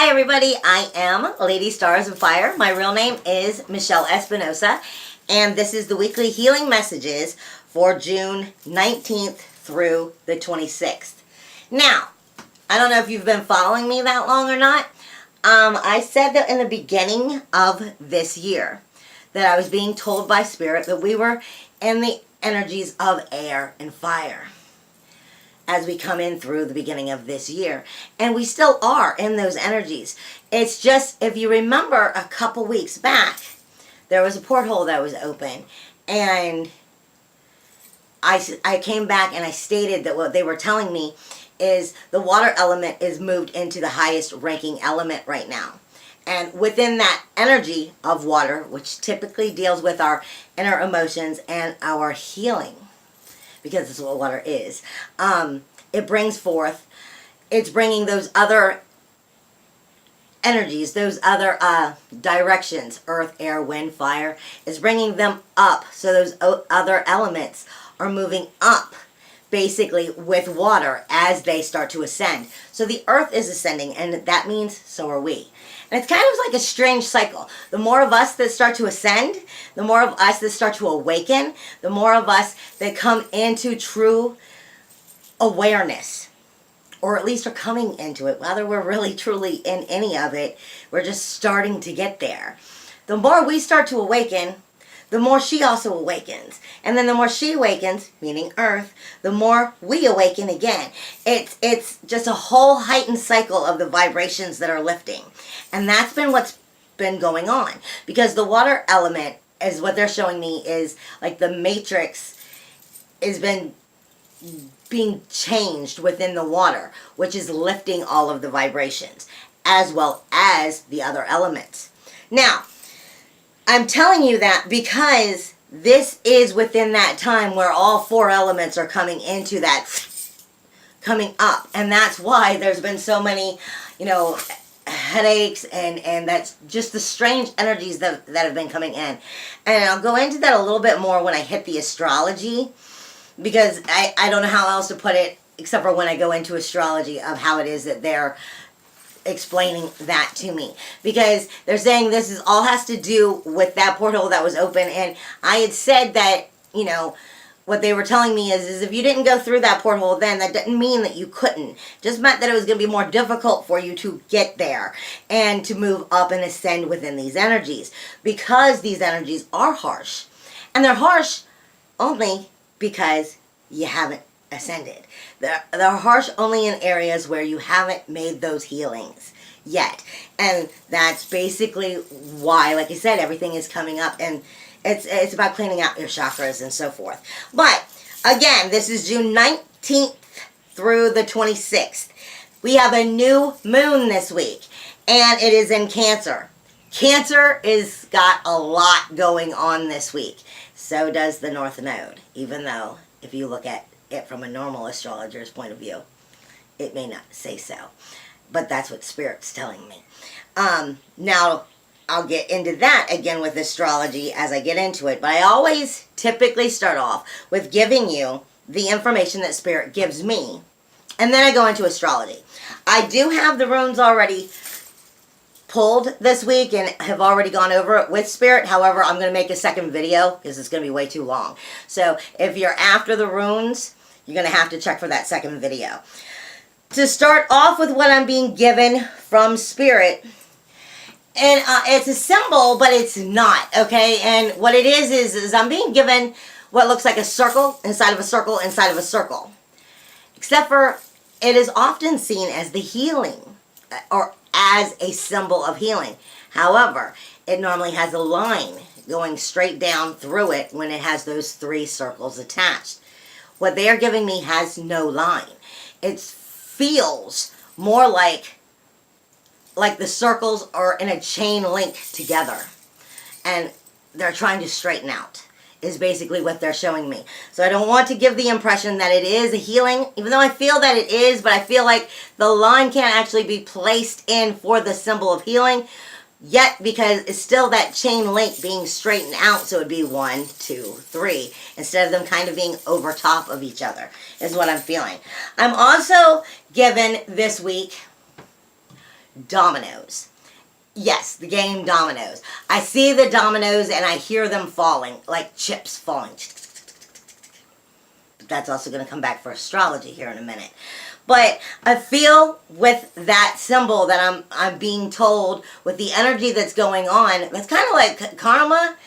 Hi everybody, I am Lady Stars of Fire. My real name is Michelle Espinosa, and this is the weekly healing messages for June 19th through the 26th. Now, I don't know if you've been following me that long or not. I said that in the beginning of this year that I was being told by Spirit that we were in the energies of air and fire as we come in through the beginning of this year. And we still are in those energies. It's just, if you remember a couple weeks back, there was a porthole that was open. And I came back and I stated that what they were telling me is the water element is moved into the highest ranking element right now. And within that energy of water, which typically deals with our inner emotions and our healing, because it's what water is, it brings forth, it's bringing those other energies, those other directions, earth, air, wind, fire, is bringing them up. So those other elements are moving up, basically, with water as they start to ascend. So the earth is ascending, and that means so are we. And it's kind of like a strange cycle. The more of us that start to ascend, the more of us that start to awaken, the more of us that come into true awareness, or at least are coming into it. Whether we're really truly in any of it, we're just starting to get there. The more we start to awaken, the more she also awakens. And then the more she awakens, meaning Earth, the more we awaken again. It's just a whole heightened cycle of the vibrations that are lifting. And that's been what's been going on. Because the water element, is what they're showing me, is like the matrix has been being changed within the water, which is lifting all of the vibrations, as well as the other elements. Now, I'm telling you that because this is within that time where all four elements are coming into that, coming up. And that's why there's been so many, headaches and that's just the strange energies that have been coming in. And I'll go into that a little bit more when I hit the astrology, because I don't know how else to put it except for when I go into astrology of how it is that they're explaining that to me, because they're saying this is all has to do with that portal that was open. And I had said that, what they were telling me is if you didn't go through that porthole then, that didn't mean that you couldn't. It just meant that it was going to be more difficult for you to get there and to move up and ascend within these energies, because these energies are harsh. And they're harsh only because you haven't ascended. They're harsh only in areas where you haven't made those healings yet. And that's basically why, like I said, everything is coming up, and it's about cleaning out your chakras and so forth. But again, this is June 19th through the 26th. We have a new moon this week, and it is in Cancer. Cancer is got a lot going on this week. So does the North Node, even though if you look at it from a normal astrologer's point of view, it may not say so. But that's what Spirit's telling me. Now, I'll get into that again with astrology as I get into it. But I always typically start off with giving you the information that Spirit gives me. And then I go into astrology. I do have the runes already pulled this week and have already gone over it with Spirit. However, I'm going to make a second video because it's going to be way too long. So if you're after the runes, you're going to have to check for that second video. To start off with what I'm being given from Spirit, and it's a symbol, but it's not, okay? And what it is I'm being given what looks like a circle inside of a circle inside of a circle. Except for it is often seen as the healing, or as a symbol of healing. However, it normally has a line going straight down through it when it has those three circles attached. What they are giving me has no line. It feels more like the circles are in a chain link together, and they're trying to straighten out, is basically what they're showing me. So I don't want to give the impression that it is a healing, even though I feel that it is, but I feel like the line can't actually be placed in for the symbol of healing yet, because it's still that chain link being straightened out. So it would be 1, 2, 3, instead of them kind of being over top of each other, is what I'm feeling. I'm also given this week dominoes. Yes, the game dominoes. I see the dominoes and I hear them falling, like chips falling. But that's also going to come back for astrology here in a minute. But I feel with that symbol that I'm being told, with the energy that's going on, that's kind of like karma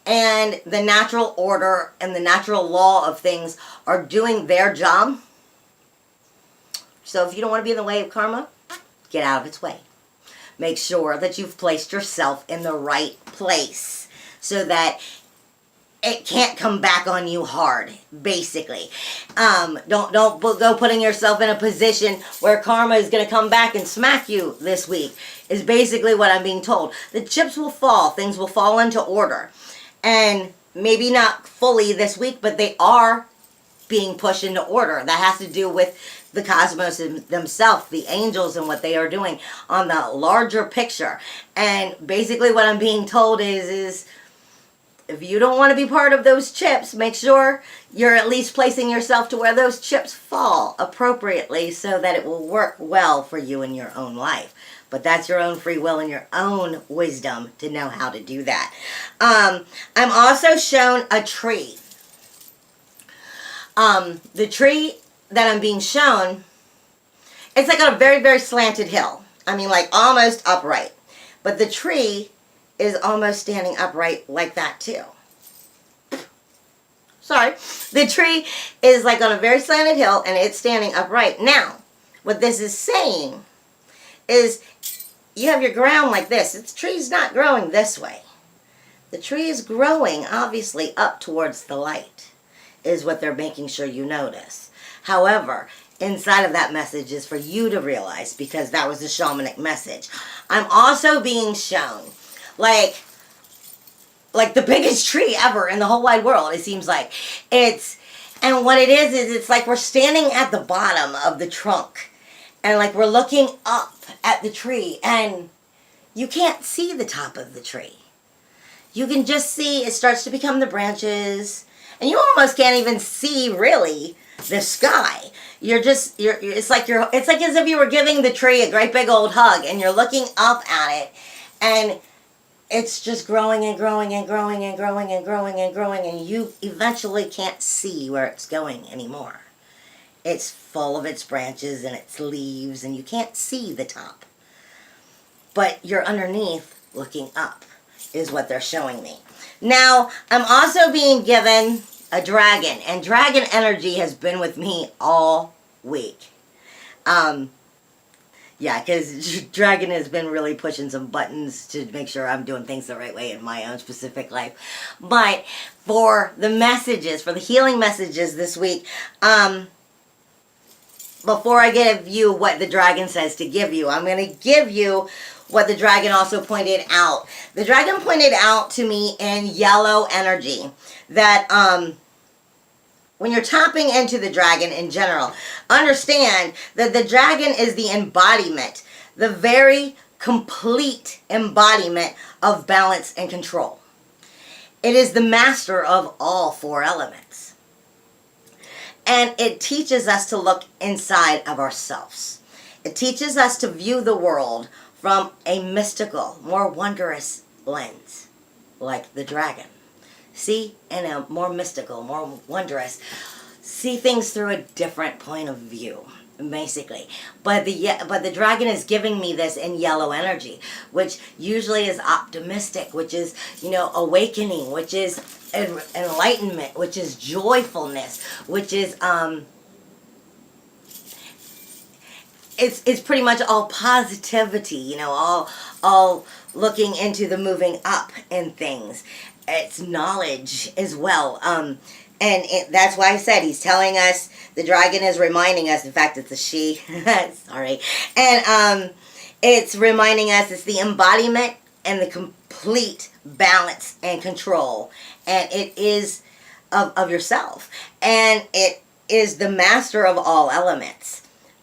and the natural order and the natural law of things are doing their job. So if you don't want to be in the way of karma, get out of its way. Make sure that you've placed yourself in the right place so that it can't come back on you hard, basically. Don't go putting yourself in a position where karma is going to come back and smack you this week, is basically what I'm being told. The chips will fall. Things will fall into order. And maybe not fully this week, but they are being pushed into order. That has to do with the cosmos themselves, the angels and what they are doing on the larger picture. And basically what I'm being told is if you don't want to be part of those chips, make sure you're at least placing yourself to where those chips fall appropriately so that it will work well for you in your own life. But that's your own free will and your own wisdom to know how to do that. I'm also shown a tree. The tree that I'm being shown, it's like on a very, very slanted hill. I mean, like almost upright. But the tree is almost standing upright like that too. Sorry. The tree is like on a very slanted hill and it's standing upright. Now, what this is saying is you have your ground like this. The tree's not growing this way. The tree is growing, obviously, up towards the light, is what they're making sure you notice. However, inside of that message is for you to realize, because that was the shamanic message. I'm also being shown, like the biggest tree ever in the whole wide world, it seems like. And what it is it's like we're standing at the bottom of the trunk. And like we're looking up at the tree. And you can't see the top of the tree. You can just see it starts to become the branches. And you almost can't even see, really, the sky. It's like as if you were giving the tree a great big old hug. And you're looking up at it. And it's just growing and growing and growing and growing and growing and growing, and you eventually can't see where it's going anymore. It's full of its branches and its leaves, and you can't see the top. But you're underneath looking up, is what they're showing me. Now, I'm also being given a dragon, and dragon energy has been with me all week. Yeah, because Dragon has been really pushing some buttons to make sure I'm doing things the right way in my own specific life. But for the messages, for the healing messages this week, before I give you what the dragon says to give you, I'm going to give you what the dragon also pointed out. The dragon pointed out to me in yellow energy that when you're tapping into the dragon in general, understand that the dragon is the embodiment, the very complete embodiment of balance and control. It is the master of all four elements. And it teaches us to look inside of ourselves. It teaches us to view the world from a mystical, more wondrous lens, like the dragon. See, in a more mystical, more wondrous, see things through a different point of view, basically. But the dragon is giving me this in yellow energy, which usually is optimistic, which is, awakening, which is enlightenment, which is joyfulness, which is it's pretty much all positivity, all looking into the moving up in things. It's knowledge as well. And that's why I said he's telling us, the dragon is reminding us, in fact, it's a she, sorry. And it's reminding us it's the embodiment and the complete balance and control. And it is of yourself. And it is the master of all elements.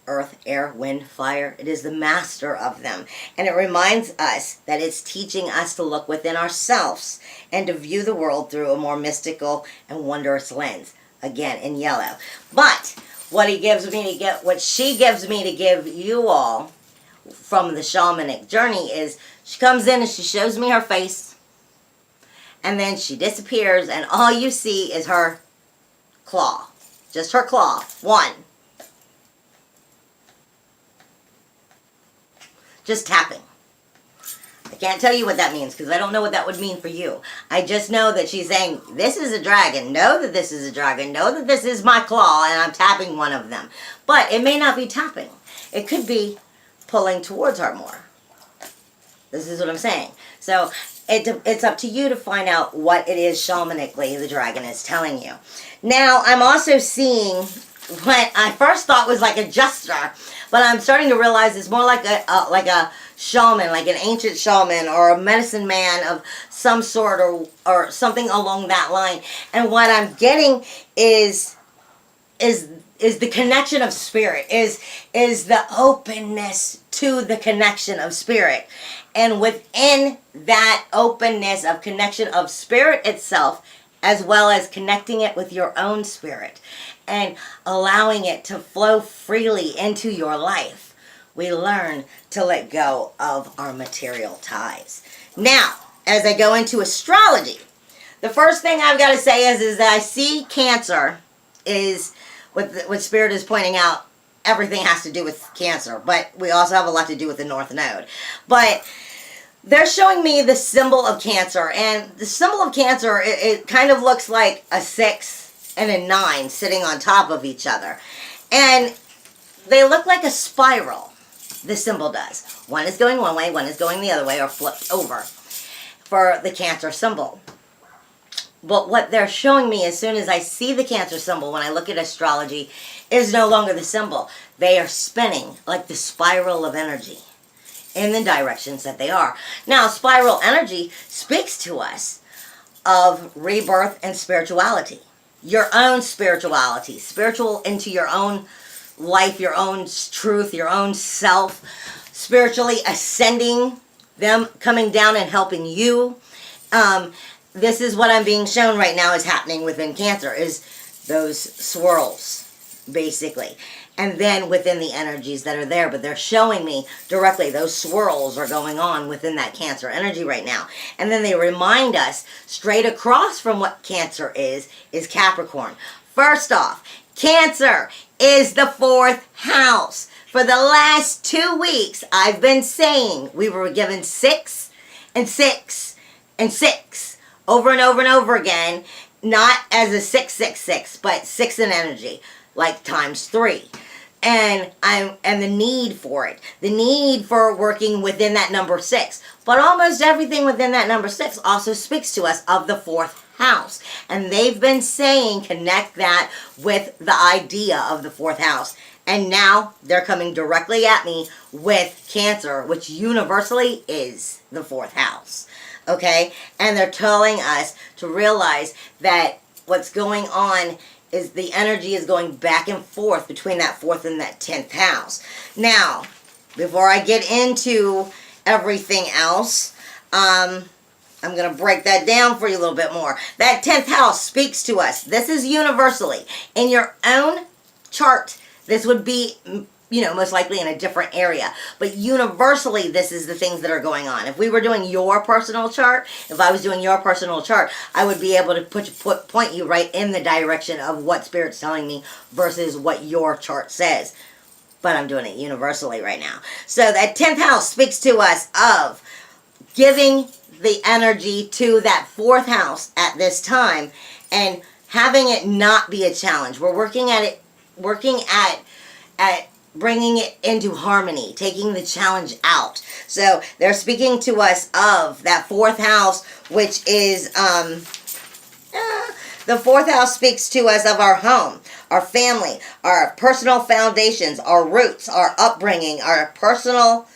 Earth, air, wind, fire. It is the master of them. And it reminds us that it's teaching us to look within ourselves and to view the world through a more mystical and wondrous lens. Again, in yellow. But what she gives me to give you all from the shamanic journey is she comes in and she shows me her face, and then she disappears, and all you see is her claw. Just her claw. One. Just tapping. I can't tell you what that means because I don't know what that would mean for you. I just know that she's saying, this is a dragon. Know that this is a dragon. Know that this is my claw, and I'm tapping one of them. But it may not be tapping. It could be pulling towards her more. This is what I'm saying. So it's up to you to find out what it is shamanically the dragon is telling you. Now, I'm also seeing what I first thought was like a jester, but I'm starting to realize it's more like a shaman, like an ancient shaman or a medicine man of some sort, or something along that line. And what I'm getting is the connection of spirit, is the openness to the connection of spirit. And within that openness of connection of spirit itself, as well as connecting it with your own spirit and allowing it to flow freely into your life, we learn to let go of our material ties. Now, as I go into astrology, the first thing I've got to say is that I see Cancer is, what Spirit is pointing out, everything has to do with Cancer, but we also have a lot to do with the North Node. But they're showing me the symbol of Cancer, and the symbol of Cancer, it kind of looks like a 6 and a 9 sitting on top of each other. And they look like a spiral, the symbol does. One is going one way, one is going the other way, or flipped over for the Cancer symbol. But what they're showing me as soon as I see the Cancer symbol, when I look at astrology, is no longer the symbol. They are spinning like the spiral of energy in the directions that they are. Now, spiral energy speaks to us of rebirth and spirituality. Your own spirituality. Spiritual into your own life, your own truth, your own self. Spiritually ascending, them coming down and helping you. This is what I'm being shown right now is happening within Cancer, is those swirls, basically. And then within the energies that are there, but they're showing me directly those swirls are going on within that Cancer energy right now. And then they remind us straight across from what Cancer is Capricorn. First off, Cancer is the 4th house. For the last 2 weeks, I've been saying we were given 6 and 6 and 6 over and over and over again, not as a 666, but 6 in energy, like times 3. And the need for it, the need for working within that number 6. But almost everything within that number 6 also speaks to us of the 4th house. And they've been saying connect that with the idea of the 4th house. And now they're coming directly at me with Cancer, which universally is the 4th house. Okay? And they're telling us to realize that what's going on is the energy is going back and forth between that 4th and that 10th house. Now, before I get into everything else, I'm going to break that down for you a little bit more. That 10th house speaks to us. This is universally. In your own chart, this would be, most likely in a different area. But universally, this is the things that are going on. If we were doing your personal chart, if I was doing your personal chart, I would be able to point you right in the direction of what Spirit's telling me versus what your chart says. But I'm doing it universally right now. So that 10th house speaks to us of giving the energy to that 4th house at this time and having it not be a challenge. We're working at bringing it into harmony, taking the challenge out. So they're speaking to us of that 4th house, which is, the 4th house speaks to us of our home, our family, our personal foundations, our roots, our upbringing, our personal,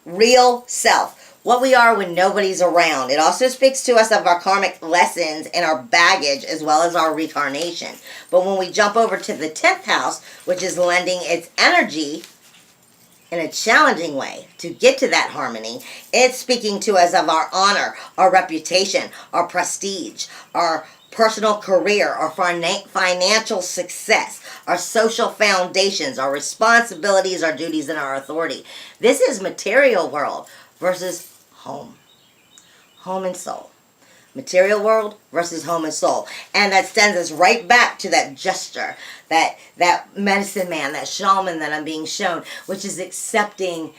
real self. What we are when nobody's around. It also speaks to us of our karmic lessons and our baggage as well as our reincarnation. But when we jump over to the 10th house, which is lending its energy in a challenging way to get to that harmony, it's speaking to us of our honor, our reputation, our prestige, our personal career, our financial success, our social foundations, our responsibilities, our duties, and our authority. This is material world versus home. Home and soul. Material world versus home and soul. And that sends us right back to that gesture, that medicine man, that shaman that I'm being shown, which is accepting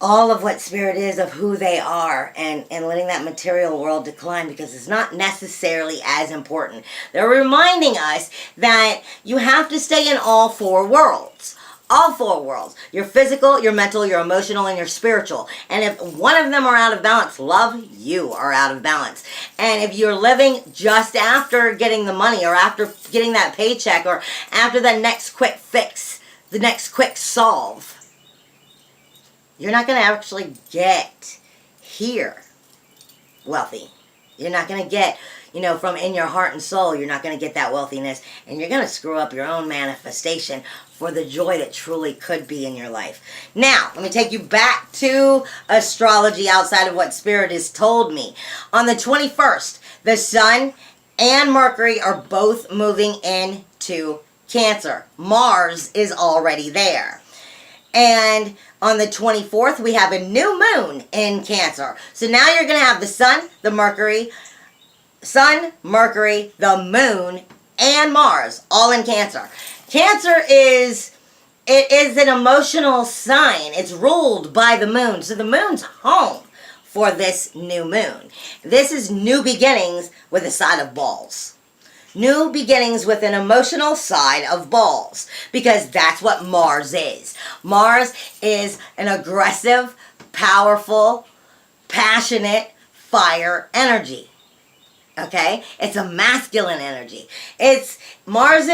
all of what spirit is, of who they are, and letting that material world decline, because it's not necessarily as important. They're reminding us that you have to stay in all four worlds. All four worlds. Your physical, your mental, your emotional, and your spiritual. And if one of them are out of balance, love, you are out of balance. And if you're living just after getting the money, or after getting that paycheck, or after the next quick fix, the next quick solve, you're not going to actually get here wealthy. You're not going to get, from in your heart and soul, you're not going to get that wealthiness. And you're going to screw up your own manifestation for the joy that truly could be in your life. Now, let me take you back to astrology outside of what Spirit has told me. On the 21st, the Sun and Mercury are both moving into Cancer. Mars is already there. And on the 24th, we have a new moon in Cancer. So now you're going to have the Sun, the the moon, and Mars all in Cancer. Cancer is an emotional sign. It's ruled by the moon. So the moon's home for this new moon. This is new beginnings with a side of balls. New beginnings with an emotional side of balls, because that's what Mars is. Mars is an aggressive, powerful, passionate fire energy. Okay? It's a masculine energy. Mars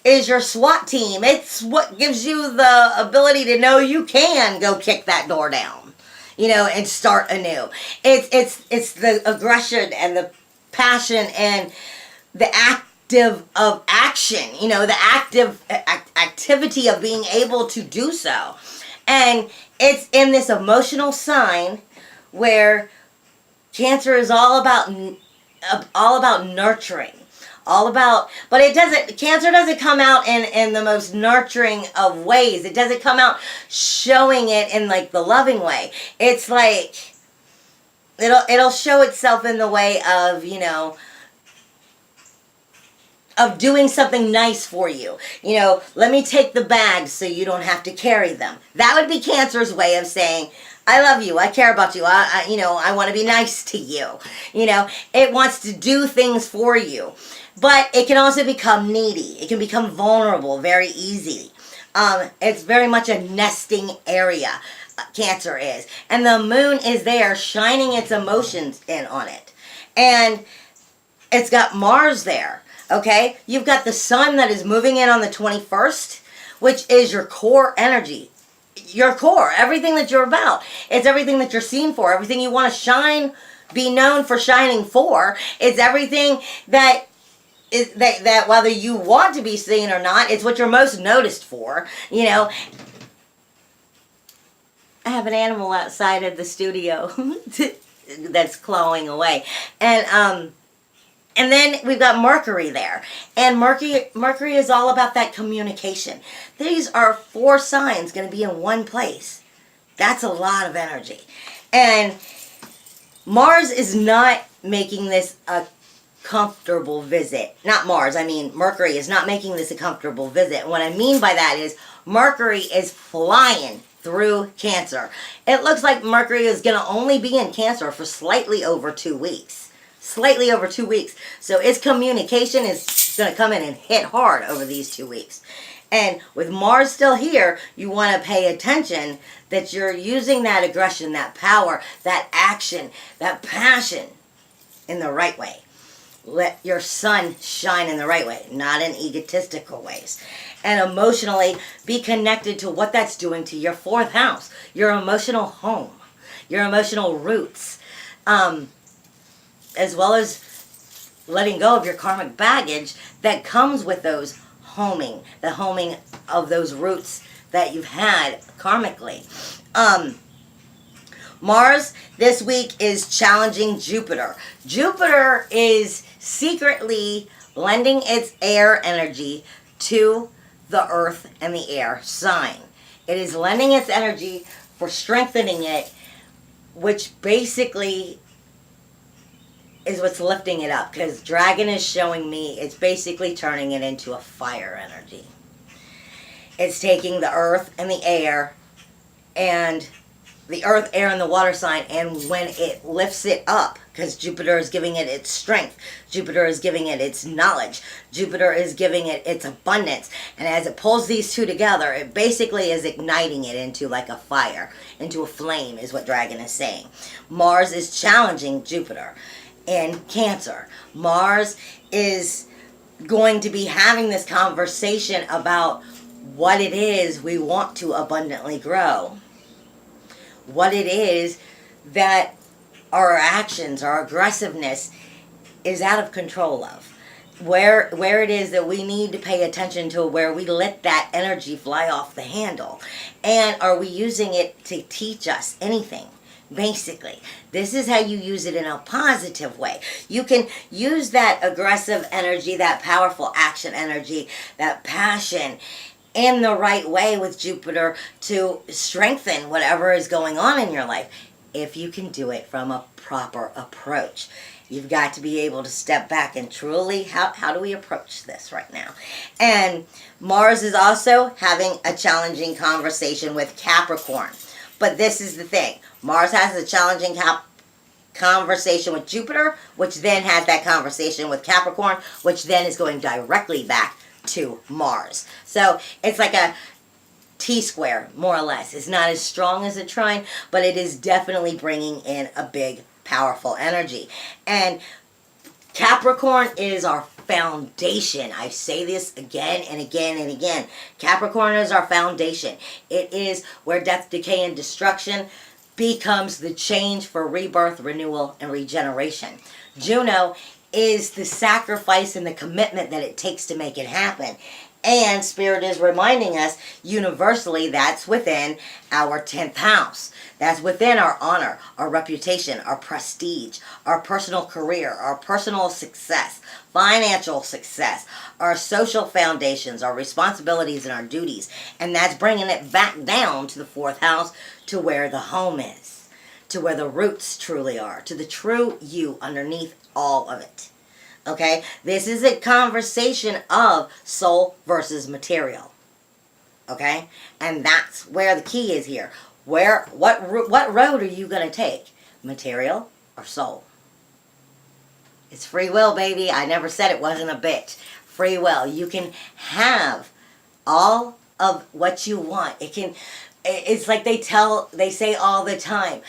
is your SWAT team. It's what gives you the ability to know you can go kick that door down, and start anew. It's the aggression and the passion and the active of action, the active activity of being able to do so. And it's in this emotional sign where Cancer is all about nurturing. Cancer doesn't come out in the most nurturing of ways. It doesn't come out showing it in like the loving way. It's like, it'll show itself in the way of, of doing something nice for you. Let me take the bags so you don't have to carry them. That would be Cancer's way of saying, I love you. I care about you. I want to be nice to you. It wants to do things for you. But it can also become needy. It can become vulnerable very easily. It's very much a nesting area, Cancer is. And the moon is there shining its emotions in on it. And it's got Mars there. Okay? You've got the Sun that is moving in on the 21st, which is your core energy. Your core, everything that you're about. It's everything that you're seen for, everything you want to shine, be known for shining for. It's everything that whether you want to be seen or not, it's what you're most noticed for. I have an animal outside of the studio that's clawing away. And then we've got Mercury there. And Mercury is all about that communication. These are 4 signs going to be in one place. That's a lot of energy. And Mars is not making this a comfortable visit. Not Mars, I mean Mercury is not making this a comfortable visit. And what I mean by that is Mercury is flying through Cancer. It looks like Mercury is going to only be in Cancer for slightly over 2 weeks. Slightly over 2 weeks. So its communication is going to come in and hit hard over these 2 weeks. And with Mars still here, you want to pay attention that you're using that aggression, that power, that action, that passion in the right way. Let your sun shine in the right way, not in egotistical ways. And emotionally, be connected to what that's doing to your 4th house, your emotional home, your emotional roots. As well as letting go of your karmic baggage that comes with those the homing of those roots that you've had karmically. Mars this week is challenging Jupiter. Jupiter is secretly lending its air energy to the earth and the air sign. It is lending its energy for strengthening it, which basically is what's lifting it up, because dragon is showing me it's basically turning it into a fire energy. It's taking the earth and the air, and the earth, air, and the water sign, and when it lifts it up, because Jupiter is giving it its strength, Jupiter is giving it its knowledge, Jupiter is giving it its abundance, and as it pulls these two together, it basically is igniting it into like a fire, into a flame, is what dragon is saying. Mars is challenging Jupiter in Cancer. Mars is going to be having this conversation about what it is we want to abundantly grow. What it is that our actions, our aggressiveness is out of control of. Where it is that we need to pay attention to, where we let that energy fly off the handle. And are we using it to teach us anything? Basically, this is how you use it in a positive way. You can use that aggressive energy, that powerful action energy, that passion in the right way with Jupiter to strengthen whatever is going on in your life, if you can do it from a proper approach. You've got to be able to step back and truly, how do we approach this right now? And Mars is also having a challenging conversation with Capricorn. But this is the thing. Mars has a challenging conversation with Jupiter, which then has that conversation with Capricorn, which then is going directly back to Mars. So it's like a T-square, more or less. It's not as strong as a trine, but it is definitely bringing in a big, powerful energy. And Capricorn is our foundation. I say this again and again and again. Capricorn is our foundation. It is where death, decay, and destruction becomes the change for rebirth, renewal, and regeneration. Juno is the sacrifice and the commitment that it takes to make it happen. And Spirit is reminding us universally that's within our 10th house. That's within our honor, our reputation, our prestige, our personal career, our personal success, financial success, our social foundations, our responsibilities, and our duties. And that's bringing it back down to the 4th house, to where the home is, to where the roots truly are, to the true you underneath all of it. Okay? This is a conversation of soul versus material. Okay? And that's where the key is here. What road are you going to take? Material or soul? It's free will, baby. I never said it wasn't a bitch. Free will. You can have all of what you want. It's like they say all the time.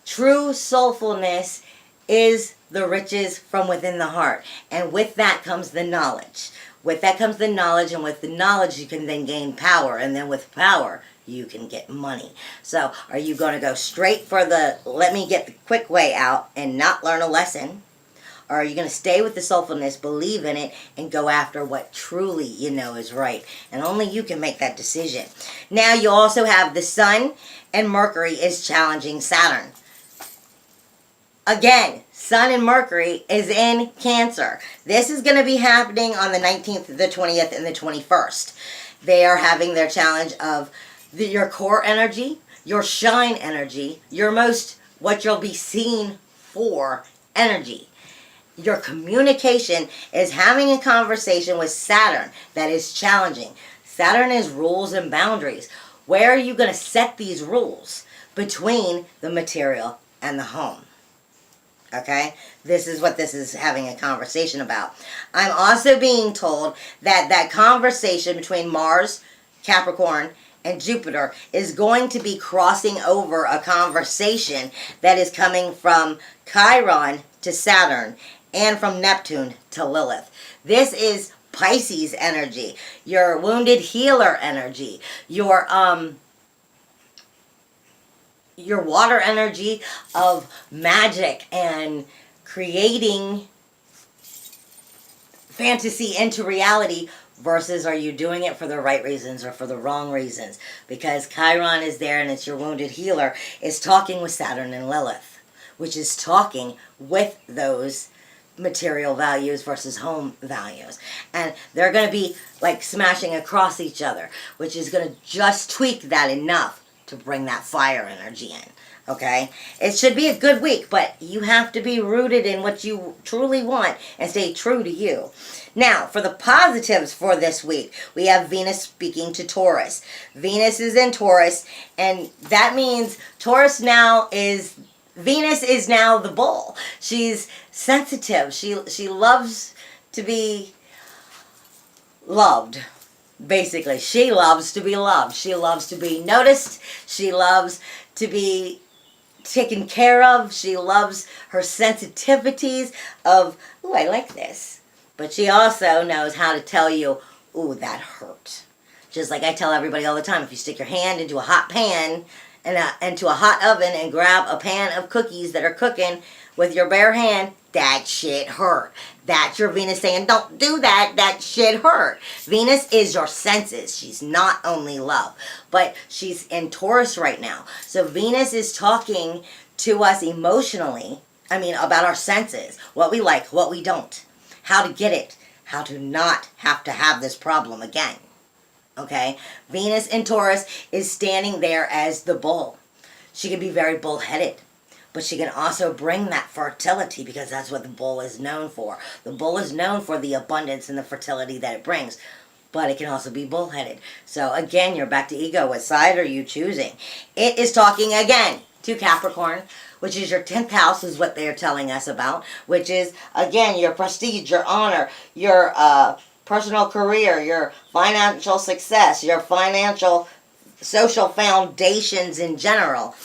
True soulfulness is the riches from within the heart. And with that comes the knowledge. With that comes the knowledge, and with the knowledge you can then gain power. And then with power, you can get money. So are you going to go straight for the let me get the quick way out and not learn a lesson? Or are you going to stay with the soulfulness, believe in it, and go after what truly you know is right? And only you can make that decision. Now you also have the Sun and Mercury is challenging Saturn. Again, Sun and Mercury is in Cancer. This is going to be happening on the 19th, the 20th, and the 21st. They are having their challenge of your core energy, your shine energy, your most, what you'll be seen for energy. Your communication is having a conversation with Saturn that is challenging. Saturn is rules and boundaries. Where are you going to set these rules between the material and the home? Okay? This is what this is having a conversation about. I'm also being told that that conversation between Mars, Capricorn, and Jupiter is going to be crossing over a conversation that is coming from Chiron to Saturn and from Neptune to Lilith. This is Pisces energy, your wounded healer energy, your water energy of magic and creating fantasy into reality versus are you doing it for the right reasons or for the wrong reasons? Because Chiron is there and it's your wounded healer, is talking with Saturn and Lilith, which is talking with those material values versus home values. And they're going to be like smashing across each other, which is going to just tweak that enough to bring that fire energy in. Okay? It should be a good week, but you have to be rooted in what you truly want and stay true to you. Now, for the positives for this week, we have Venus speaking to Taurus. Venus is in Taurus, and that means Taurus now is... Venus is now the bull. She's sensitive. She loves to be loved. Basically, she loves to be loved. She loves to be noticed. She loves to be taken care of. She loves her sensitivities of, ooh, I like this. But she also knows how to tell you, ooh, that hurt. Just like I tell everybody all the time, if you stick your hand into a hot pan and into a hot oven and grab a pan of cookies that are cooking with your bare hand, that shit hurt. That's your Venus saying, don't do that. That shit hurt. Venus is your senses. She's not only love, but she's in Taurus right now. So Venus is talking to us emotionally, about our senses, what we like, what we don't, how to get it, how to not have to have this problem again. Okay? Venus in Taurus is standing there as the bull. She can be very bullheaded, but she can also bring that fertility because that's what the bull is known for. The bull is known for the abundance and the fertility that it brings, but it can also be bullheaded. So again, you're back to ego. What side are you choosing? It is talking again to Capricorn, which is your 10th house is what they're telling us about, which is, again, your prestige, your honor, your personal career, your financial success, your financial, social foundations in general.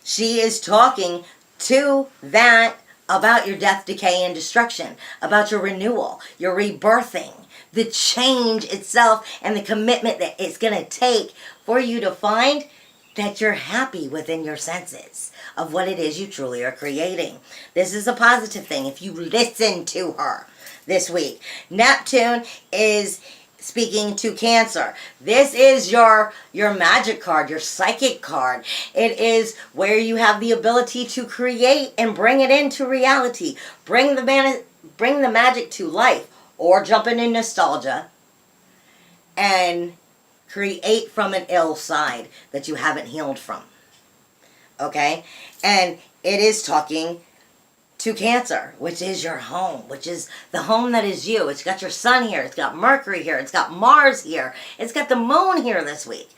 She is talking to that about your death, decay, and destruction, about your renewal, your rebirthing, the change itself, and the commitment that it's going to take for you to find that you're happy within your senses of what it is you truly are creating. This is a positive thing if you listen to her this week. Neptune is speaking to Cancer. This is your magic card, your psychic card. It is where you have the ability to create and bring it into reality. Bring the magic to life, or jump into nostalgia and create from an ill side that you haven't healed from. Okay? And it is talking to Cancer, which is your home, which is the home that is you. It's got your sun here. It's got Mercury here. It's got Mars here. It's got the moon here this week.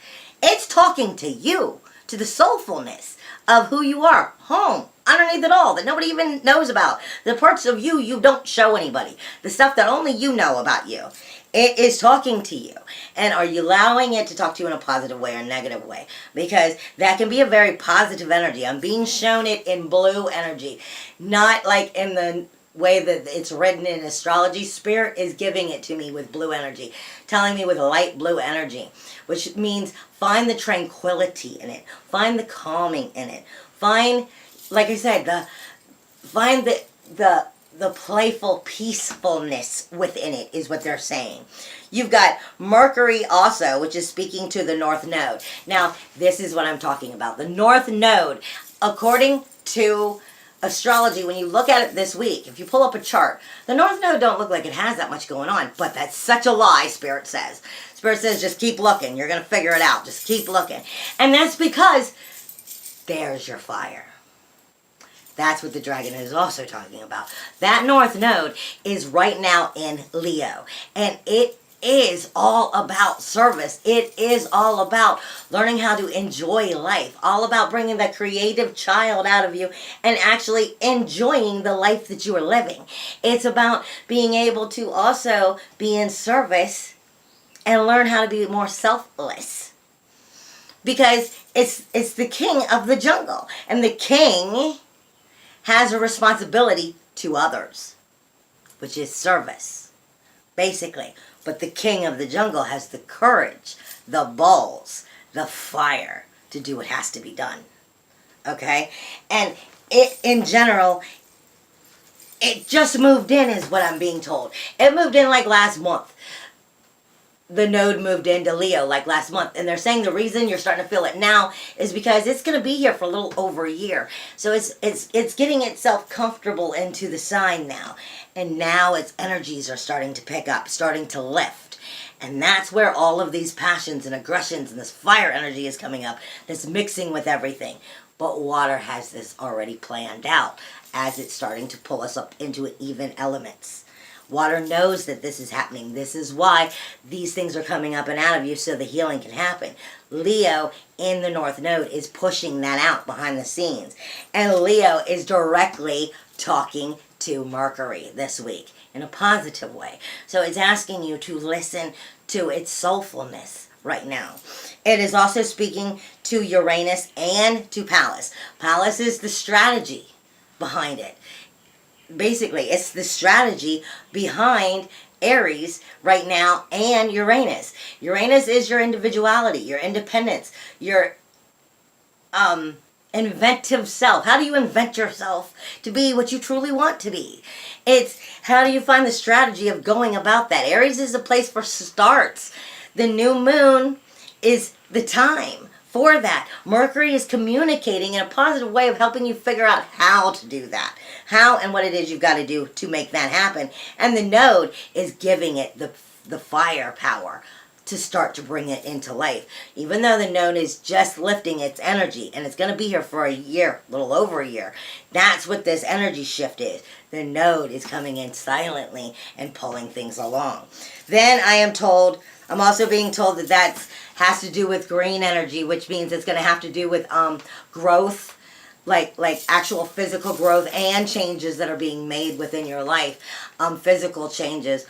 It's talking to you, to the soulfulness of who you are. Home, underneath it all, that nobody even knows about. The parts of you you don't show anybody. The stuff that only you know about you. It is talking to you. And are you allowing it to talk to you in a positive way or a negative way? Because that can be a very positive energy. I'm being shown it in blue energy. Not like in the way that it's written in astrology. Spirit is giving it to me with blue energy. Telling me with light blue energy. Which means find the tranquility in it. Find the calming in it. Find, like I said, find the playful peacefulness within it is what they're saying. You've got Mercury also, which is speaking to the North Node. Now, this is what I'm talking about. The North Node, according to astrology, when you look at it this week, if you pull up a chart, the North Node don't look like it has that much going on, but that's such a lie, Spirit says. Spirit says, just keep looking. You're going to figure it out. Just keep looking. And that's because there's your fire. That's what the dragon is also talking about. That North Node is right now in Leo. And it is all about service. It is all about learning how to enjoy life. All about bringing that creative child out of you and actually enjoying the life that you are living. It's about being able to also be in service and learn how to be more selfless. Because it's the king of the jungle. And the king has a responsibility to others, which is service, basically. But the king of the jungle has the courage, the balls, the fire to do what has to be done. Okay? And it, in general, it just moved in is what I'm being told. It moved in like last month. the node moved into Leo like last month, and they're saying the reason you're starting to feel it now is because it's going to be here for a little over a year. So it's getting itself comfortable into the sign now, and now its energies are starting to pick up, starting to lift. And that's where all of these passions and aggressions and this fire energy is coming up, that's mixing with everything. But water has this already planned out as it's starting to pull us up into even elements. Water knows that this is happening. This is why these things are coming up and out of you, so the healing can happen. Leo in the North Node is pushing that out behind the scenes. And Leo is directly talking to Mercury this week in a positive way. So it's asking you to listen to its soulfulness right now. It is also speaking to Uranus and to Pallas. Pallas is the strategy behind it. Basically, it's the strategy behind Aries right now and Uranus. Uranus is your individuality, your independence, your inventive self. How do you invent yourself to be what you truly want to be? It's how do you find the strategy of going about that? Aries is a place for starts. The new moon is the time for that. Mercury is communicating in a positive way of helping you figure out how to do that. How and what it is you've got to do to make that happen. And the node is giving it the firepower to start to bring it into life. Even though the node is just lifting its energy, and it's going to be here for a year, a little over a year. That's what this energy shift is. The node is coming in silently and pulling things along. Then I'm also being told that has to do with green energy, which means it's going to have to do with growth, like actual physical growth and changes that are being made within your life, physical changes.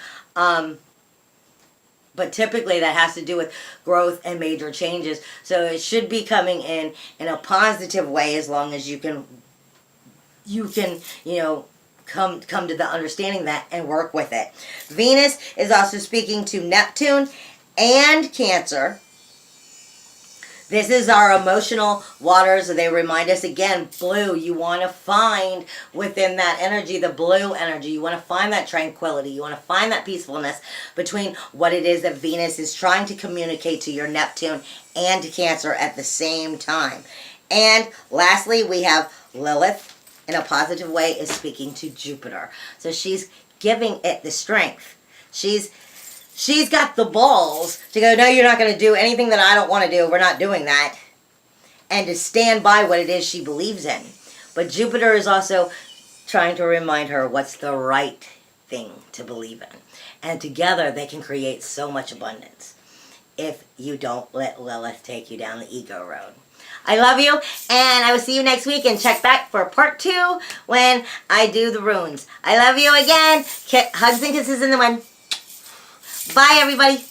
But typically that has to do with growth and major changes. So it should be coming in a positive way, as long as you can come to the understanding that and work with it. Venus is also speaking to Neptune and Cancer. This is our emotional waters. They remind us again, blue. You want to find within that energy, the blue energy. You want to find that tranquility. You want to find that peacefulness between what it is that Venus is trying to communicate to your Neptune and to Cancer at the same time. And lastly, we have Lilith, in a positive way, is speaking to Jupiter. So she's giving it the strength. She's got the balls to go, no, you're not going to do anything that I don't want to do. We're not doing that. And to stand by what it is she believes in. But Jupiter is also trying to remind her what's the right thing to believe in. And together they can create so much abundance if you don't let Lilith take you down the ego road. I love you, and I will see you next week, and check back for part 2 when I do the runes. I love you again. Hugs and kisses in the wind. Bye, everybody.